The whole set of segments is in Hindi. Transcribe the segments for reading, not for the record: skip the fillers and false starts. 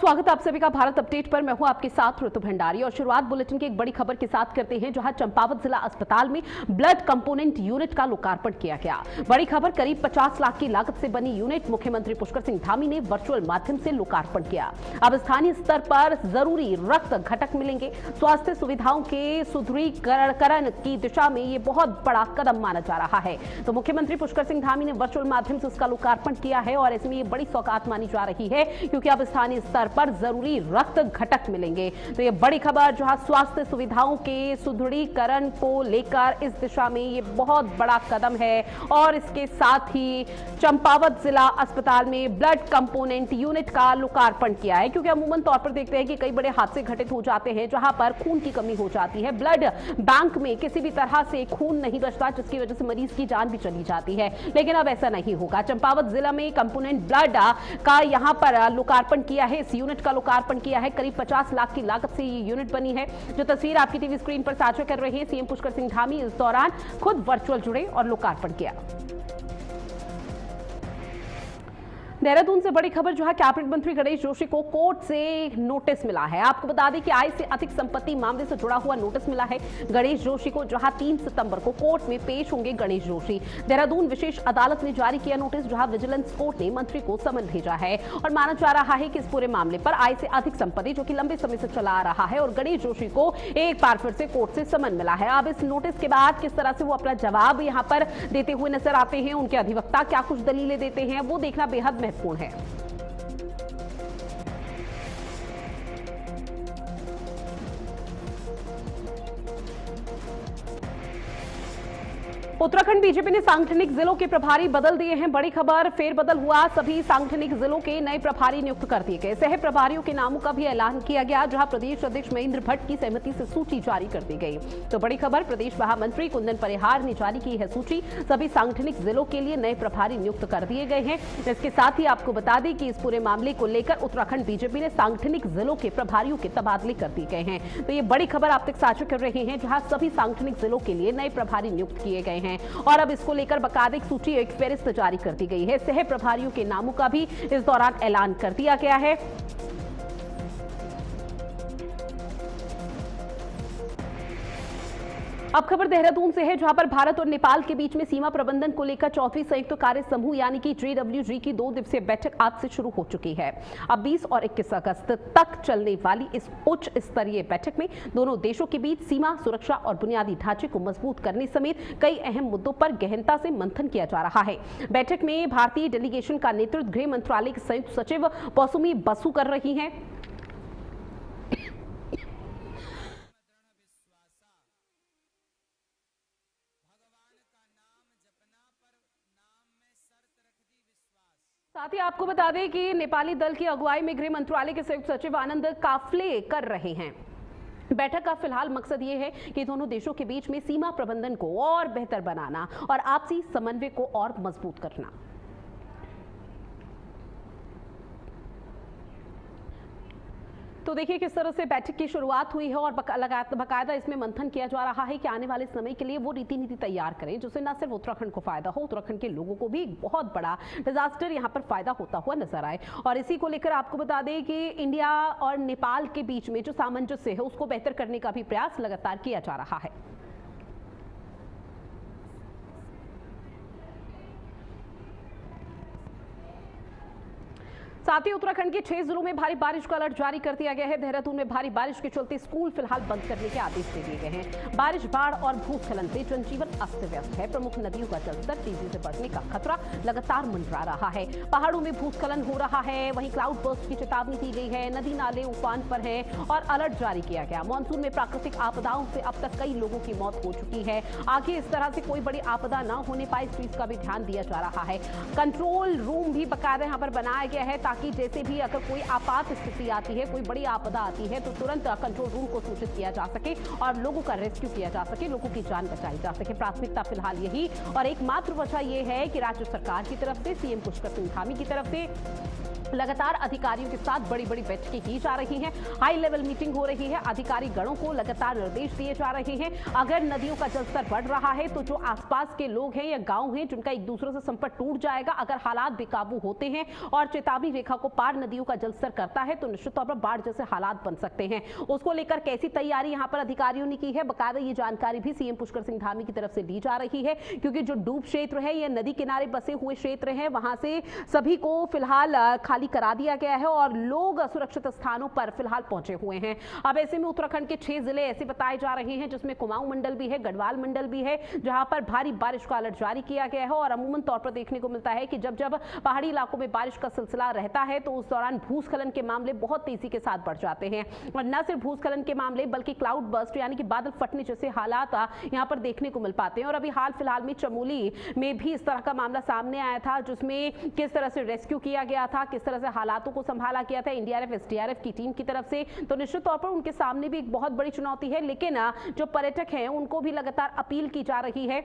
स्वागत है आप सभी का भारत अपडेट पर। मैं हूं आपके साथ ऋतु भंडारी और शुरुआत बुलेटिन की एक बड़ी खबर के साथ करते हैं, जहां चंपावत जिला अस्पताल में ब्लड कंपोनेंट यूनिट का लोकार्पण किया गया। बड़ी खबर, करीब 50 लाख की लागत से बनी यूनिट मुख्यमंत्री पुष्कर सिंह धामी ने वर्चुअल माध्यम से लोकार्पण किया। अब स्थानीय स्तर पर जरूरी रक्त घटक मिलेंगे। स्वास्थ्य सुविधाओं के सुदृढ़ीकरण की दिशा में ये बहुत बड़ा कदम माना जा रहा है। तो मुख्यमंत्री पुष्कर सिंह धामी ने वर्चुअल माध्यम से उसका लोकार्पण किया है और इसमें ये बड़ी सौगात मानी जा रही है, क्योंकि अब स्थानीय स्तर पर जरूरी रक्त घटक मिलेंगे। तो ये बड़ी खबर, जहां स्वास्थ्य सुविधाओं के सुदृढ़ीकरण को लेकर इस दिशा में ये बहुत बड़ा कदम है और इसके साथ ही चंपावत जिला अस्पताल में ब्लड कंपोनेंट यूनिट का लोकार्पण किया है, क्योंकि अमूमन तौर पर देखते हैं कि कई बड़े हादसे घटित हो जाते हैं जहां पर खून की कमी हो जाती है। ब्लड बैंक में किसी भी तरह से खून नहीं बचता, जिसकी वजह से मरीज की जान भी चली जाती है, लेकिन अब ऐसा नहीं होगा। चंपावत जिला में कंपोनेंट ब्लड का यहां पर लोकार्पण किया है, इस यूनिट का लोकार्पण किया है। करीब 50 लाख की लागत से ये यूनिट बनी है। जो तस्वीर आपकी टीवी स्क्रीन पर साझा कर रहे हैं, सीएम पुष्कर सिंह धामी इस दौरान खुद वर्चुअल जुड़े और लोकार्पण किया। देहरादून से बड़ी खबर, जो है कैबिनेट मंत्री गणेश जोशी को कोर्ट से नोटिस मिला है। आपको बता दें कि आय से अधिक संपत्ति मामले से जुड़ा हुआ नोटिस मिला है गणेश जोशी को, जहां 3 सितंबर को कोर्ट में पेश होंगे गणेश जोशी। देहरादून विशेष अदालत ने जारी किया नोटिस, जहां विजिलेंस कोर्ट ने मंत्री को समन भेजा है और माना जा रहा है कि इस पूरे मामले पर आय से अधिक संपत्ति, जो कि लंबे समय से चला आ रहा है, और गणेश जोशी को एक बार फिर से कोर्ट से समन मिला है। अब इस नोटिस के बाद किस तरह से वो अपना जवाब यहां पर देते हुए नजर आते हैं, उनके अधिवक्ता क्या कुछ दलीलें देते हैं, वो देखना बेहद महत्वपूर्ण है। उत्तराखंड बीजेपी ने सांगठनिक जिलों के प्रभारी बदल दिए हैं। बड़ी खबर, फेरबदल हुआ, सभी सांगठनिक जिलों के नए प्रभारी नियुक्त कर दिए गए। सह प्रभारियों के नामों का भी ऐलान किया गया, जहां प्रदेश अध्यक्ष महेंद्र भट्ट की सहमति से सूची जारी कर दी गई। तो बड़ी खबर, प्रदेश महामंत्री कुंदन परिहार ने जारी की है सूची। सभी सांगठनिक जिलों के लिए नए प्रभारी नियुक्त कर दिए गए हैं। इसके साथ ही आपको बता दें कि इस पूरे मामले को लेकर उत्तराखंड बीजेपी ने सांगठनिक जिलों के प्रभारियों के तबादले कर दिए गए हैं। तो ये बड़ी खबर आप तक साझा कर रहे हैं, जहां सभी सांगठनिक जिलों के लिए नए प्रभारी नियुक्त किए गए हैं और अब इसको लेकर बाकायदा एक सूची, एक फेहरिस्त जारी कर दी गई है। सह प्रभारियों के नामों का भी इस दौरान ऐलान कर दिया गया है। अब खबर देहरादून से है, जहां पर भारत और नेपाल के बीच में सीमा प्रबंधन को लेकर 4वीं संयुक्त कार्य समूह यानी कि JWG की 2 दिवसीय बैठक आज से शुरू हो चुकी है। अब 20 और 21 अगस्त तक चलने वाली इस उच्च स्तरीय बैठक में दोनों देशों के बीच सीमा सुरक्षा और बुनियादी ढांचे को मजबूत करने समेत कई अहम मुद्दों पर गहनता से मंथन किया जा रहा है। बैठक में भारतीय डेलीगेशन का नेतृत्व गृह मंत्रालय के संयुक्त सचिव पौसुमी बसु कर रही हैं। साथ ही आपको बता दें कि नेपाली दल की अगुवाई में गृह मंत्रालय के संयुक्त सचिव आनंद काफले कर रहे हैं। बैठक का फिलहाल मकसद ये है कि दोनों देशों के बीच में सीमा प्रबंधन को और बेहतर बनाना और आपसी समन्वय को और मजबूत करना। तो देखिए किस तरह से बैठक की शुरुआत हुई है और बाकायदा इसमें मंथन किया जा रहा है कि आने वाले समय के लिए वो रीति नीति तैयार करें, जिससे न सिर्फ उत्तराखंड को फायदा हो, उत्तराखंड के लोगों को भी बहुत बड़ा डिजास्टर यहां पर फायदा होता हुआ नजर आए। और इसी को लेकर आपको बता दें कि इंडिया और नेपाल के बीच में जो सामंजस्य है उसको बेहतर करने का भी प्रयास लगातार किया जा रहा है। साथ ही उत्तराखंड के 6 जिलों में भारी बारिश का अलर्ट जारी कर दिया गया है। देहरादून में भारी बारिश के चलते स्कूल फिलहाल बंद करने के आदेश दे दिए गए हैं। बारिश, बाढ़ और भूस्खलन से जनजीवन अस्त व्यस्त है। प्रमुख नदियों का जलस्तर तेजी से बढ़ने का खतरा लगातार मंडरा रहा है। पहाड़ों में भूस्खलन हो रहा है, वहीं क्लाउड बर्स्ट की चेतावनी दी गई है। नदी नाले उफान पर है और अलर्ट जारी किया गया। मानसून में प्राकृतिक आपदाओं से अब तक कई लोगों की मौत हो चुकी है। आगे इस तरह से कोई बड़ी आपदा ना होने पाए, इस चीज का भी ध्यान दिया जा रहा है। कंट्रोल रूम भी बाकायदा यहाँ पर बनाया गया है, ताकि जैसे भी अगर कोई आपात स्थिति आती है, कोई बड़ी आपदा आती है, तो तुरंत कंट्रोल रूम को सूचित किया जा सके और लोगों का रेस्क्यू किया जा सके, लोगों की जान बचाई जा सके। प्राथमिकता फिलहाल यही और एकमात्र वजह यह है कि राज्य सरकार की तरफ से, सीएम पुष्कर सिंह धामी की तरफ से लगातार अधिकारियों के साथ बड़ी बड़ी बैठकें की जा रही हैं, हाई लेवल मीटिंग हो रही है, अधिकारी गणों को लगातार निर्देश दिए जा रहे हैं। अगर नदियों का जलस्तर बढ़ रहा है तो जो आसपास के लोग हैं या गांव हैं जिनका एक दूसरे से संपर्क टूट जाएगा, अगर हालात बेकाबू होते हैं और चेतावनी रेखा को पार नदियों का जलस्तर करता है तो निश्चित तौर पर बाढ़ जैसे हालात बन सकते हैं। उसको लेकर कैसी तैयारी यहां पर अधिकारियों ने की है, बकायदा ये जानकारी भी सीएम पुष्कर सिंह धामी की तरफ से दी जा रही है, क्योंकि जो डूब क्षेत्र है या नदी किनारे बसे हुए क्षेत्र हैं वहां से सभी को फिलहाल खाली करा दिया गया है और लोग सुरक्षित स्थानों पर फिलहाल पहुंचे हुए हैं। अब ऐसे में उत्तराखंड के 6 जिले ऐसे बताए जा रहे हैं जिसमें कुमाऊं मंडल भी है, गढ़वाल मंडल भी है, जहां पर भारी बारिश का अलर्ट जारी किया गया है। और अमूमन तौर पर देखने को मिलता है कि जब जब पहाड़ी इलाकों में बारिश का सिलसिला रहता है तो उस दौरान भूस्खलन के मामले बहुत तेजी के साथ बढ़ जाते हैं। और न सिर्फ भूस्खलन के मामले बल्कि क्लाउड बर्स्ट यानी कि बादल फटने जैसे हालात यहां पर देखने को मिल पाते हैं। और अभी हाल फिलहाल में चमोली में भी इस तरह का मामला सामने आया था, जिसमें किस तरह से रेस्क्यू किया गया था, किस तरह से हालातों को संभाला गया था एनडीआरएफ एसडीआरएफ की टीम की तरफ से। तो निश्चित तौर पर उनके सामने भी एक बहुत बड़ी चुनौती है, लेकिन जो पर्यटक हैं उनको भी लगातार अपील की जा रही है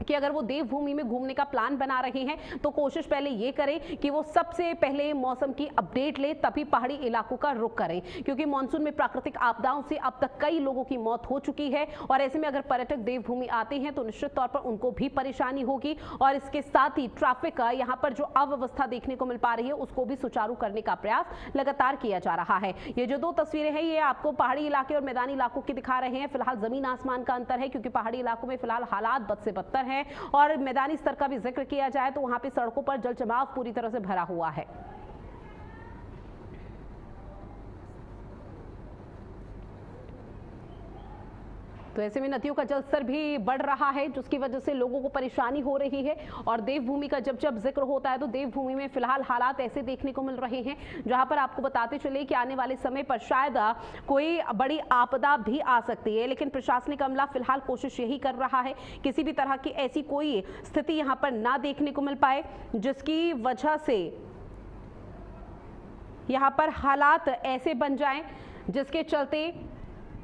कि अगर वो देवभूमि में घूमने का प्लान बना रहे हैं तो कोशिश पहले ये करें कि वो सबसे पहले मौसम की अपडेट ले, तभी पहाड़ी इलाकों का रुख करें, क्योंकि मानसून में प्राकृतिक आपदाओं से अब तक कई लोगों की मौत हो चुकी है। और ऐसे में अगर पर्यटक देवभूमि आते हैं तो निश्चित तौर पर उनको भी परेशानी होगी और इसके साथ ही ट्रैफिक यहाँ पर जो अव्यवस्था देखने को मिल पा रही है उसको भी सुचारू करने का प्रयास लगातार किया जा रहा है। ये जो 2 तस्वीरें हैं ये आपको पहाड़ी इलाके और मैदानी इलाकों की दिखा रहे हैं। फिलहाल जमीन आसमान का अंतर है, क्योंकि पहाड़ी इलाकों में फिलहाल हालात बद से बदतर है और मैदानी स्तर का भी जिक्र किया जाए तो वहां पे सड़कों पर जल जमाव पूरी तरह से भरा हुआ है। तो ऐसे में नदियों का जलस्तर भी बढ़ रहा है, जिसकी वजह से लोगों को परेशानी हो रही है। और देवभूमि का जब जब जिक्र होता है तो देवभूमि में फिलहाल हालात ऐसे देखने को मिल रहे हैं जहां पर आपको बताते चले कि आने वाले समय पर शायद कोई बड़ी आपदा भी आ सकती है, लेकिन प्रशासनिक अमला फिलहाल कोशिश यही कर रहा है किसी भी तरह की ऐसी कोई स्थिति यहां पर ना देखने को मिल पाए जिसकी वजह से यहां पर हालात ऐसे बन जाएं जिसके चलते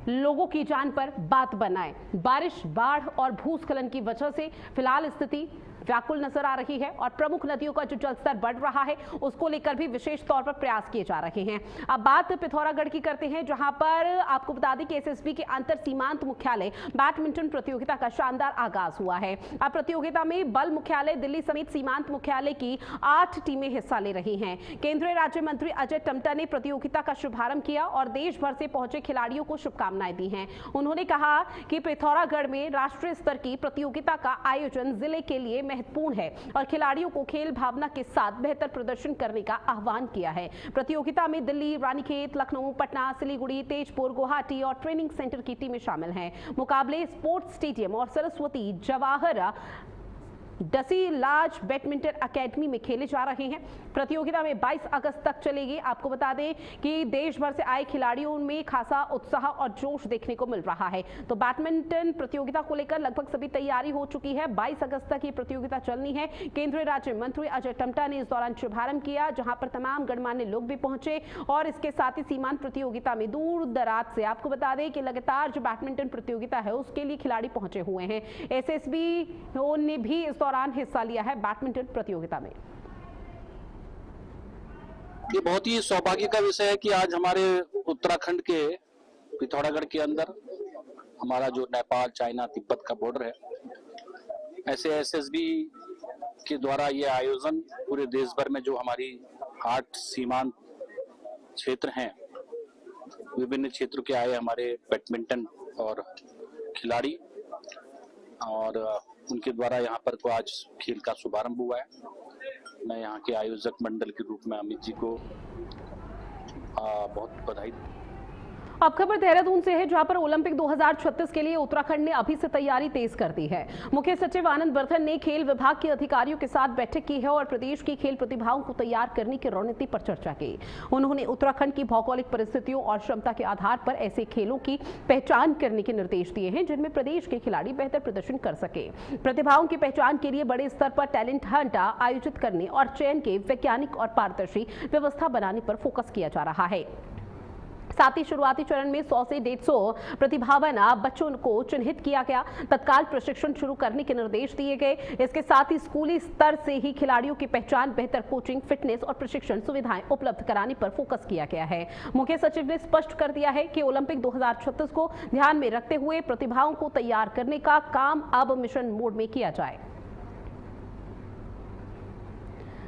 लोगों की जान पर बात बनाए। बारिश, बाढ़ और भूस्खलन की वजह से फिलहाल स्थिति व्याकुल नजर आ रही है और प्रमुख नदियों का जो जलस्तर बढ़ रहा है उसको लेकर भी विशेष तौर पर प्रयास किए जा रहे हैं। अब बात पिथौरागढ़ की करते हैं, जहां पर आपको बता दें कि एसएसबी के अंतर सीमांत मुख्यालय बैडमिंटन प्रतियोगिता का शानदार आगाज हुआ है। अब प्रतियोगिता में बल मुख्यालय दिल्ली समेत सीमांत मुख्यालय की 8 टीमें हिस्सा ले रही हैं। केंद्रीय राज्य मंत्री अजय टम्टा ने प्रतियोगिता का शुभारंभ किया और देश भर से पहुंचे खिलाड़ियों को शुभकामनाएं दी हैं। उन्होंने कहा कि पिथौरागढ़ में राष्ट्रीय स्तर की प्रतियोगिता का आयोजन जिले के लिए महत्वपूर्ण है और खिलाड़ियों को खेल भावना के साथ बेहतर प्रदर्शन करने का आह्वान किया है। प्रतियोगिता में दिल्ली, रानीखेत, लखनऊ, पटना, सिलीगुड़ी, तेजपुर, गुवाहाटी और ट्रेनिंग सेंटर की टीमें शामिल हैं। मुकाबले स्पोर्ट्स स्टेडियम और सरस्वती जवाहर डसी लार्ज बैडमिंटन अकेडमी में खेले जा रहे हैं। प्रतियोगिता में 22 अगस्त तक चलेगी। आपको बता दें कि देश भर से आए खिलाड़ियों में खासा उत्साह और जोश देखने को मिल रहा है। तो बैडमिंटन प्रतियोगिता को लेकर लगभग सभी तैयारी हो चुकी है। 22 अगस्त तक ये प्रतियोगिता चलनी है। केंद्रीय राज्य मंत्री अजय टम्टा ने इस दौरान शुभारंभ किया, जहां पर तमाम गणमान्य लोग भी पहुंचे और इसके साथ ही सीमांत प्रतियोगिता में दूर दराज से आपको बता दें कि लगातार जो बैडमिंटन प्रतियोगिता है उसके लिए खिलाड़ी पहुंचे हुए हैं। एसएसबी ने भी इस दौरान हिस्सा लिया है बैडमिंटन प्रतियोगिता में। ये बहुत ही सौभाग्य का विषय है कि आज हमारे उत्तराखंड के पिथौरागढ़ के अंदर हमारा जो नेपाल, चाइना, तिब्बत का बॉर्डर है, ऐसे एसएसबी के द्वारा ये आयोजन पूरे देश भर में जो हमारी 8 सीमांत क्षेत्र हैं, विभिन्न क्षेत्रों के आए हमारे बैडमिंटन और खिलाड़ी और उनके द्वारा यहाँ पर तो आज खेल का शुभारंभ हुआ है। मैं यहाँ के आयोजक मंडल के रूप में अमित जी को बहुत बधाई। अब खबर देहरादून से है, जहां पर ओलंपिक 2036 के लिए उत्तराखंड ने अभी से तैयारी तेज कर दी है। मुख्य सचिव आनंद बर्धन ने खेल विभाग के अधिकारियों के साथ बैठक की है और प्रदेश की खेल प्रतिभाओं को तैयार करने की रणनीति पर चर्चा की। उन्होंने उत्तराखंड की भौगोलिक परिस्थितियों और क्षमता के आधार पर ऐसे खेलों की पहचान करने के निर्देश दिए हैं जिनमें प्रदेश के खिलाड़ी बेहतर प्रदर्शन कर सके। प्रतिभाओं की पहचान के लिए बड़े स्तर पर टैलेंट हंट आयोजित करने और चयन के वैज्ञानिक और पारदर्शी व्यवस्था बनाने पर फोकस किया जा रहा है। साथ ही शुरुआती चरण में 100 से 150 प्रतिभावान बच्चों को चिन्हित किया गया। तत्काल प्रशिक्षण शुरू करने के निर्देश दिए गए। इसके साथ ही स्कूली स्तर से ही खिलाड़ियों की पहचान, बेहतर कोचिंग, फिटनेस और प्रशिक्षण सुविधाएं उपलब्ध कराने पर फोकस किया गया है। मुख्य सचिव ने स्पष्ट कर दिया है कि ओलंपिक 2036 को ध्यान में रखते हुए प्रतिभाओं को तैयार करने का काम अब मिशन मोड में किया जाए।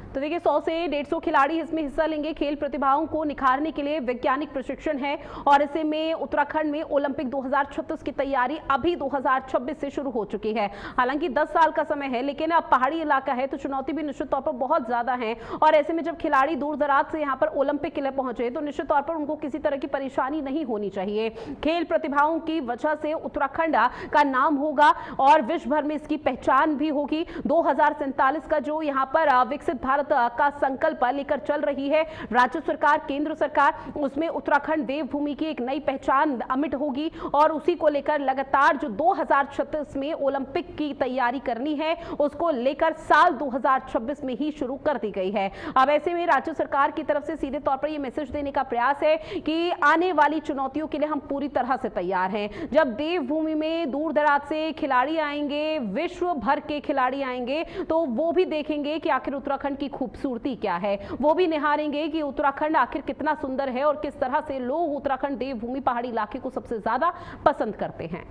तो देखिए 100 से 150 खिलाड़ी इसमें हिस्सा लेंगे। खेल प्रतिभाओं को निखारने के लिए वैज्ञानिक प्रशिक्षण है और इसे में उत्तराखंड में ओलंपिक 2036 की तैयारी अभी 2026 से शुरू हो चुकी है। हालांकि 10 साल का समय है, लेकिन अब पहाड़ी इलाका है तो चुनौती भी निश्चित तौर पर बहुत ज्यादा है। और ऐसे में जब खिलाड़ी दूर दराज से यहाँ पर ओलंपिक के लिए पहुंचे तो निश्चित तौर पर उनको किसी तरह की परेशानी नहीं होनी चाहिए। खेल प्रतिभाओं की वजह से उत्तराखंड का नाम होगा और विश्व भर में इसकी पहचान भी होगी। 2047 का जो यहाँ पर विकसित भारत का संकल्प लेकर चल रही है राज्य सरकार, केंद्र सरकार, उसमें उत्तराखंड देवभूमि की एक नई पहचान अमिट होगी और उसी को लेकर लगातार जो 2036 में ओलंपिक की तैयारी करनी है उसको लेकर साल 2026 में ही शुरू कर दी गई है। अब ऐसे में राज्य सरकार की तरफ से सीधे तौर पर यह मैसेज देने का प्रयास है कि आने वाली चुनौतियों के लिए हम पूरी तरह से तैयार हैं। जब देवभूमि में दूर दराज से खिलाड़ी आएंगे, विश्व भर के खिलाड़ी आएंगे, तो वो भी देखेंगे कि आखिर उत्तराखंड की खूबसूरती क्या है, वो भी निहारेंगे कि उत्तराखंड आखिर कितना सुंदर है और किस तरह से लोग उत्तराखंड देवभूमि पहाड़ी इलाके को सबसे ज्यादा पसंद करते हैं।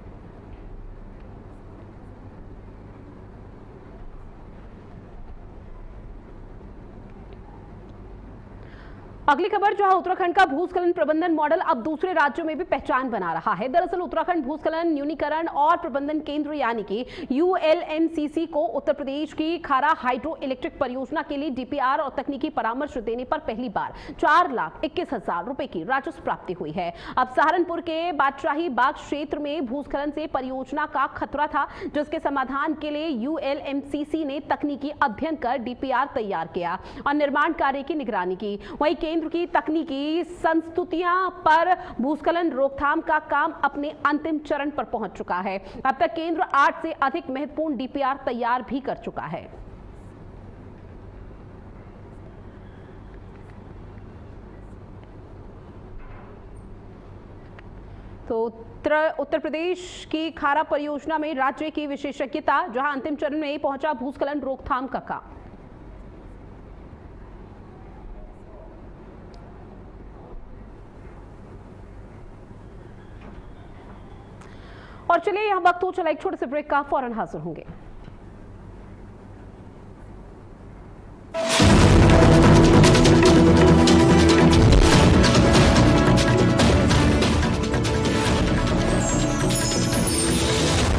अगली खबर जहां उत्तराखंड का भूस्खलन प्रबंधन मॉडल अब दूसरे राज्यों में भी पहचान बना रहा है। दरअसल उत्तराखंड भूस्खलन न्यूनीकरण और प्रबंधन केंद्र यानी कि ULMCC को उत्तर प्रदेश की खारा हाइड्रो इलेक्ट्रिक परियोजना के लिए DPR और तकनीकी परामर्श देने पर पहली बार 4,21,000 रुपए की राजस्व प्राप्ति हुई है। अब सहारनपुर के बादशाही बाग क्षेत्र में भूस्खलन से परियोजना का खतरा था, जिसके समाधान के लिए ULMCC ने तकनीकी अध्ययन कर DPR तैयार किया और निर्माण कार्य की निगरानी की। वहीं केंद्र की तकनीकी संस्तुतियां पर भूस्खलन रोकथाम का काम अपने अंतिम चरण पर पहुंच चुका है। अब तक केंद्र 8 से अधिक महत्वपूर्ण DPR तैयार भी कर चुका है। तो उत्तर प्रदेश की खारा परियोजना में राज्य की विशेषज्ञता, जहां अंतिम चरण में पहुंचा भूस्खलन रोकथाम का काम। और चलिए यहां वक्त हो चला एक छोटे से ब्रेक का, फौरन हाजिर होंगे।